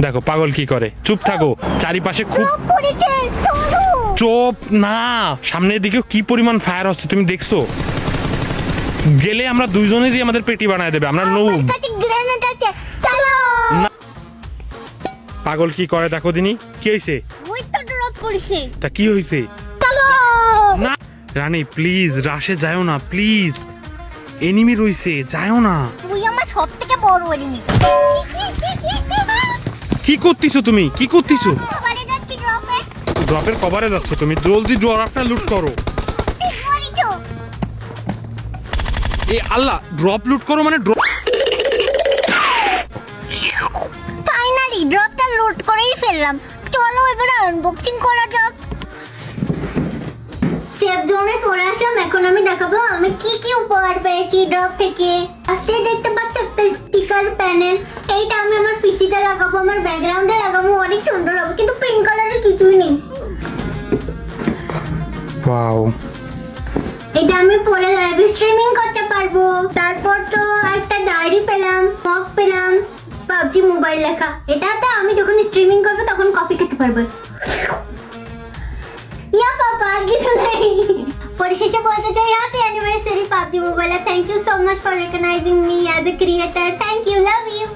দেখো পাগল কি করে, চুপ থাকো, চারিপাশে খুব চুপ না, সামনের দিকে কি পরিমাণ ফায়ার হচ্ছে তুমি দেখছো? গেলে আমরা দুইজনেরই আমাদের পেটি বানায় দেবে, আমরা নৌব। পাগল কি করে দেখো দিনি, কি হয়েছে? তা কি হয়েছে? না রানী প্লিজ রাশে যাও না প্লিজ, এনিমি রইছে, যাও না। তুই আমার সবথেকে বড় এনিমি। কি করতেছো তুমি, কি করতেছো? কভারে যাচ্ছি ড্রপে। ড্রপের কভারে যাচ্ছ তুমি, জলদি ড্রপটা লুট করো। এ আল্লাহ, ড্রপ লুট করো মানে ড্রপ। ফাইনালি ড্রপটা লুট করেই ফেললাম। চলো এবারে আনবক্সিং করা যাক। সেফ জোনে চলে আসলাম, এখন আমি দেখাবো আমি কি কি উপহার পেয়েছি ড্রপ থেকে। আজকে দেখতে পাচ্ছ একটা স্টিকার প্যানেল, এইটা আমি আমার পিসিতে লাগাবো, আমার ব্যাকগ্রাউন্ডে লাগাবো, অনেক সুন্দর হবে, কিন্তু পিঙ্ক কালারের কিছুই নেই। ওয়াও, এটা আমি পরে লাইভ স্ট্রিমিং করতে পারবো। তারপর তো একটা ডায়েরি পেলাম, মগ পেলাম, পাবজি মোবাইল লেখা। এটাতে আমি যখন স্ট্রিমিং করবো তখন কফি খেতে পারবো। ইয়া পাপা, আর কিছু নেই। পরিশেষে বলতে চাই happy anniversary PUBG mobile. Thank you so much for recognising me as a creator. Thank you, love you.